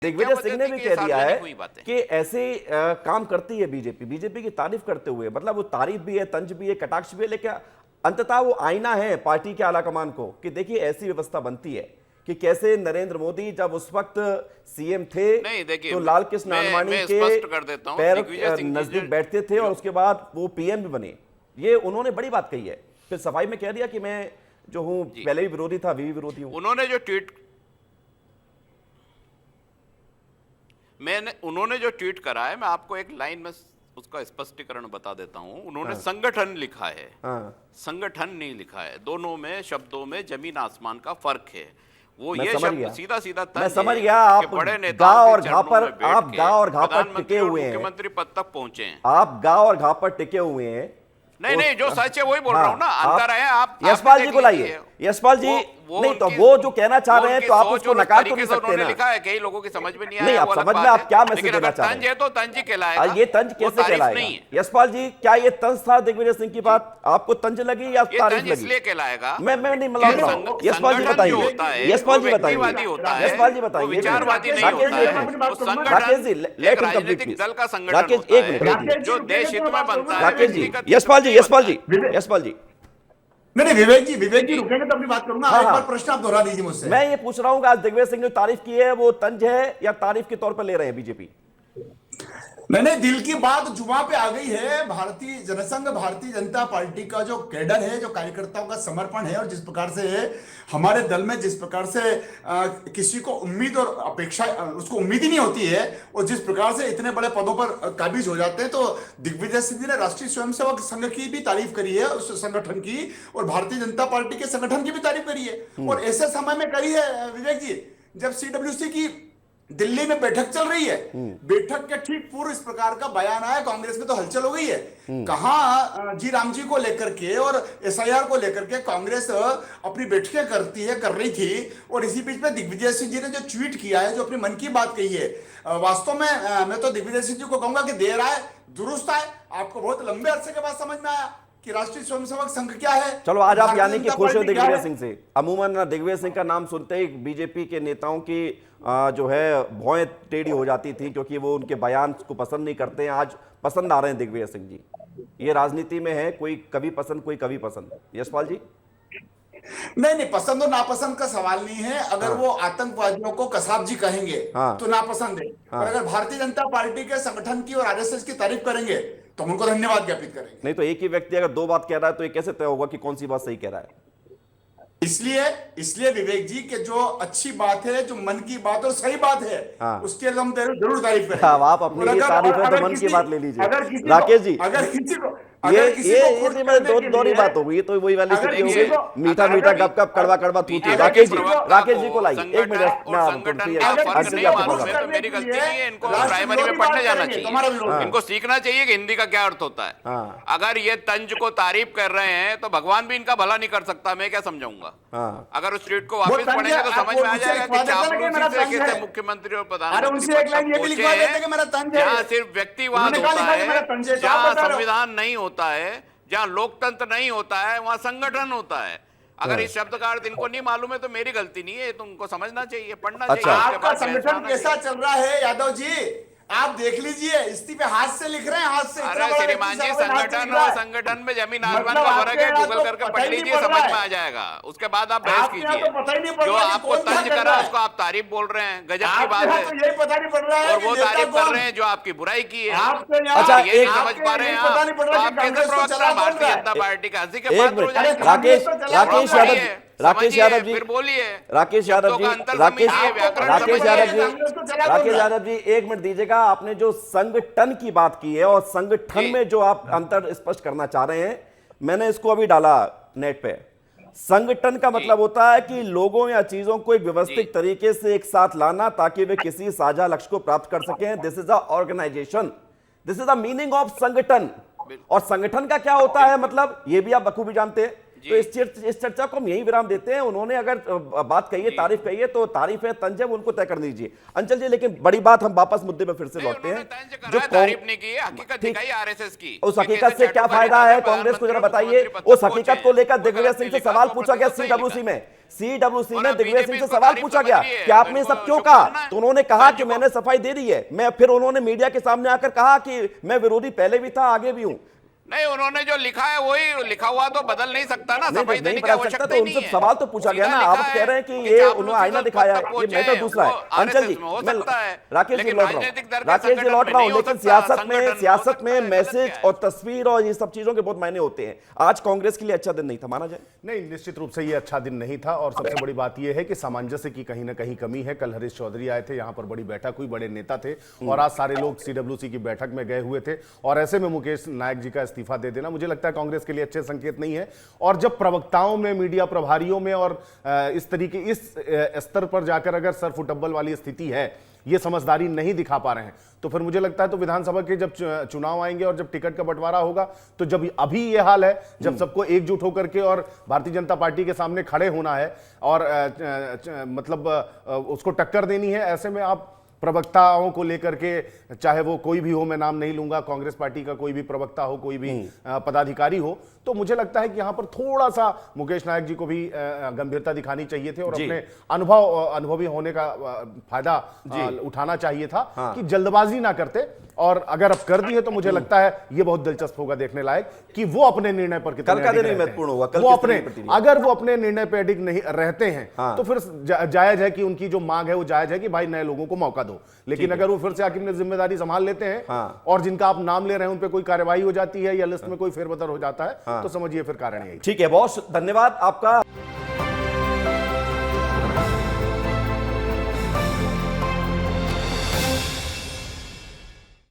दिग्विजय सिंह ने भी कह दिया है कि ऐसे काम करती है बीजेपी। बीजेपी की तारीफ करते हुए, मतलब वो तारीफ भी है, तंज भी है, कटाक्ष भी है, लेकिन अंततः वो आईना है पार्टी के आला कमान को कि देखिए ऐसी व्यवस्था बनती है कि कैसे नरेंद्र मोदी जब उस वक्त सीएम थे तो लाल कृष्ण आडवाणी के पैर नजदीक बैठते थे और उसके बाद वो पीएम भी बने। ये उन्होंने बड़ी बात कही है। फिर सफाई में कह दिया कि मैं जो हूं पहले भी विरोधी था, अभी भी विरोधी हूं। उन्होंने जो ट्वीट करा है, मैं आपको एक लाइन में उसका स्पष्टीकरण बता देता हूं। उन्होंने संगठन लिखा है, संगठन नहीं लिखा है। दोनों में शब्दों में जमीन आसमान का फर्क है। वो ये शब्द सीधा सीधा मैं समझ गया। आप बड़े गांव और घाव पर टिके हुए हैं, मुख्यमंत्री पद तक पहुंचे हैं। आप गांव और घाव पर टिके हुए हैं। नहीं, जो सच है वही बोल रहा हूं ना। अंतर है। आप यशपाल जी को लाइए। यशपाल जी नहीं तो वो जो कहना चाह रहे हैं तो आप उसको नकार तो नहीं सकते ना। लिखा है, कई लोगों की समझ में नहीं आया। नहीं, आप समझ में आप क्या मैसेज देना चाह रहे हैं? तंज है तो तंज ही कहलाएगा। ये तंज कैसे कहलाएगा? यशपाल जी, क्या ये तंज था दिग्विजय सिंह की बात? आपको तंज लगी या तारीफ लगी? इसलिए कहलाएगा। मैं नहीं मिला रहा हूं। यशपाल जी बताइए। यशपाल जी बताइए। यशपाल जी बताइए। विचारवादी नहीं होता है। Rakesh ji, let him complete please. दल का संगठन राकेश एक मिनट, जो देश हित में बनता है। राकेश जी, यशपाल जी नहीं, विवेक जी रुकेंगे तो अपनी बात करूंगा। एक बार प्रश्न आप दोहरा दीजिए मुझसे। मैं ये पूछ रहा हूं कि आज दिग्विजय सिंह ने तारीफ की है, वो तंज है या तारीफ के तौर पर ले रहे हैं बीजेपी? नहीं, दिल की बात जुबान पे आ गई है। भारतीय जनसंघ, भारतीय जनता पार्टी का जो कैडर है, जो कार्यकर्ताओं का समर्पण है, और जिस प्रकार से हमारे दल में जिस प्रकार से किसी को उम्मीद और अपेक्षा, उसको उम्मीद ही नहीं होती है, और जिस प्रकार से इतने बड़े पदों पर काबिज हो जाते हैं, तो दिग्विजय सिंह जी ने राष्ट्रीय स्वयंसेवक संघ की भी तारीफ करी है, उस संगठन की, और भारतीय जनता पार्टी के संगठन की भी तारीफ करी है। और ऐसे समय में करी है विवेक जी, जब सीडब्ल्यूसी की दिल्ली में बैठक चल रही है। बैठक के ठीक पूर्व इस प्रकार का बयान आया, कांग्रेस में तो हलचल हो गई है। कहां जी राम जी को लेकर के और एसआईआर को लेकर के कांग्रेस अपनी बैठकें कर रही थी, और इसी बीच में दिग्विजय सिंह जी ने जो ट्वीट किया है, जो अपनी मन की बात कही है, वास्तव में मैं तो दिग्विजय सिंह जी को कहूंगा कि देर आए दुरुस्त आए। आपको बहुत लंबे अरसे के बाद समझ में आया कि राष्ट्रीय स्वयंसेवक संघ क्या है। चलो, आज आप यानी कि खुश हो दिग्विजय सिंह से। अमूमन दिग्विजय सिंह का नाम सुनते ही बीजेपी के नेताओं की जो है भौएं टेढ़ी हो जाती थी, क्योंकि वो उनके बयान को पसंद नहीं करते हैं। आज पसंद आ रहे हैं दिग्विजय सिंह जी। ये राजनीति में है, कोई कभी पसंद, कोई कभी पसंद। यशपाल जी नहीं, पसंद और नापसंद का सवाल नहीं है। अगर वो आतंकवादियों को कसाब जी कहेंगे तो नापसंद है, और अगर भारतीय जनता पार्टी के संगठन की और आरएसएस की तारीफ करेंगे तो उनको धन्यवाद ज्ञापित करेंगे। नहीं तो एक ही व्यक्ति अगर दो बात कह रहा है तो ये कैसे तय होगा कि कौन सी बात सही कह रहा है? इसलिए विवेक जी के जो अच्छी बात है, जो मन की बात और सही बात है, उसके लिए हम जरूर तारीफ करेंगे। आप अपनी तारीफ है तो मन की बात ले लीजिए। राकेश जी, अगर किसी को दोनों बात हो गई तो वही वाली स्थिति हो गई, मीठा मीठा गप गप कड़वा कड़वा थू थू। राकेश जी को लाइए, एक मिनट। मेरी गलती नहीं है, इनको प्राइमरी में पढ़ने जाना चाहिए, इनको सीखना चाहिए कि हिंदी का क्या अर्थ होता है। अगर ये तंज को तारीफ कर रहे हैं तो भगवान भी इनका भला नहीं कर सकता, मैं क्या समझाऊंगा? अगर उस ट्वीट को वापस पढ़ेंगे तो समझ में आ जाएगा कि चापलूसी से कैसे मुख्यमंत्री और प्रधानमंत्री जहां सिर्फ व्यक्तिवाद होता है, जहां संविधान नहीं होता है, जहां लोकतंत्र नहीं होता है, वहां संगठन होता है। अगर इस शब्द का अर्थ इनको नहीं मालूम है तो मेरी गलती नहीं है, तुमको समझना चाहिए, पढ़ना चाहिए। आपका संगठन कैसा चल रहा है यादव जी? आप देख लीजिए, इस्तीफे हाथ से लिख रहे हैं, हाथ से। अरे श्रीमान जी, संगठन और संगठन में जमीन आसमान का फर्क है। गूगल करके पढ़ लीजिए, समझ में आ जाएगा। उसके बाद आप बहस कीजिए। जो आपको तंज करा उसको आप तारीफ बोल रहे हैं, गजब की बात है। यही पता नहीं पड़ रहा है, और वो तारीफ कर रहे हैं जो आपकी बुराई की है। अच्छा, ये नहीं समझ पा रहे हैं आप कैसे प्रवक्ता भारतीय जनता पार्टी का हंसी के पात्र हो जाएंगे। राकेश यादव जी, एक मिनट दीजिएगा। आपने जो संगठन की बात की है और संगठन में जो आप अंतर स्पष्ट करना चाह रहे हैं, मैंने इसको अभी डाला नेट पे। संगठन का मतलब होता है कि लोगों या चीजों को एक व्यवस्थित तरीके से एक साथ लाना ताकि वे किसी साझा लक्ष्य को प्राप्त कर सकें। This is a organisation, this is the meaning of संगठन। और संगठन का क्या होता है मतलब, ये भी आप बखूबी जानते हैं तो इस चर्चा को हम यही विराम देते हैं। उन्होंने अगर बात कही है, तारीफ कही है, तो तारीफ है, तंज है, वो उनको तय कर दीजिए। अंचल जी, लेकिन बड़ी बात, हम वापस मुद्दे पे फिर से लौटते हैं। जो तारीफ नहीं की, हकीकत दिखाई आरएसएस की। उस हकीकत से क्या फायदा है कांग्रेस को, जरा बताइए। उस हकीकत को लेकर दिग्विजय सिंह से सवाल पूछा गया सीडब्ल्यूसी में दिग्विजय सिंह से सवाल पूछा गया कि आपने सब क्यों कहा, तो उन्होंने कहा कि मैंने सफाई दे दी है। फिर उन्होंने मीडिया के सामने आकर कहा कि मैं विरोधी पहले भी था, आगे भी हूं। नहीं, उन्हों जो लिखा है वही लिखा हुआ तो बदल नहीं सकता ना, सफाई देने की आवश्यकता तो उनसे सवाल तो पूछा गया ना। आप कह रहे हैं कि ये उन्होंने आईना दिखाया है, ये मैटर दूसरा है। अंचल जी, राकेश जी लौट रहा हूं, लेकिन सियासत में मैसेज और तस्वीर और ये सब चीजों के बहुत मायने होते हैं। आज कांग्रेस के लिए अच्छा दिन नहीं था, माना जाए? नहीं, निश्चित रूप से ये अच्छा दिन नहीं था, और सबसे बड़ी बात यह है कि सामंजस्य की कहीं ना कहीं कमी है। कल हरीश चौधरी आए थे, यहां पर बड़ी बैठक हुई, बड़े नेता थे, और आज सारे लोग सीडब्ल्यूसी की बैठक में गए हुए थे, और ऐसे में मुकेश नायक जी का इस्तीफा दे देना मुझे लगता है कांग्रेस के लिए अच्छे संकेत नहीं है। और जब प्रवक्ताओं में, मीडिया प्रभारियों में और इस तरीके इस स्तर पर जाकर अगर सर फुटबॉल वाली स्थिति है, ये समझदारी नहीं दिखा पा रहे हैं, तो फिर मुझे लगता है तो विधानसभा के जब चुनाव आएंगे और जब टिकट का बंटवारा होगा, तो जब अभी ये हाल है, जब सबको एकजुट होकर के और भारतीय जनता पार्टी के सामने खड़े होना है और मतलब उसको टक्कर देनी है, ऐसे में आप प्रवक्ताओं को लेकर के, चाहे वो कोई भी हो, मैं नाम नहीं लूंगा, कांग्रेस पार्टी का कोई भी प्रवक्ता हो, कोई भी पदाधिकारी हो, तो मुझे लगता है कि यहां पर थोड़ा सा मुकेश नायक जी को भी गंभीरता दिखानी चाहिए थी और अपने अनुभवी होने का फायदा उठाना चाहिए था। हाँ। कि जल्दबाजी ना करते, और अगर अब कर दी है तो मुझे लगता है ये बहुत दिलचस्प होगा देखने लायक कि वो अपने निर्णय पर कितने महत्वपूर्ण होगा। वो अपने, अगर वो अपने निर्णय पर अडिग नहीं रहते हैं, हाँ। तो फिर जायज है कि उनकी जो मांग है वो जायज है कि भाई नए लोगों को मौका दो। लेकिन अगर वो फिर से आखिर में जिम्मेदारी संभाल लेते हैं, हाँ। और जिनका आप नाम ले रहे हैं उन पे कोई कार्रवाई हो जाती है या लिस्ट में कोई फेरबदल हो जाता है, तो समझिए फिर कारण यही। ठीक है, बहुत धन्यवाद आपका।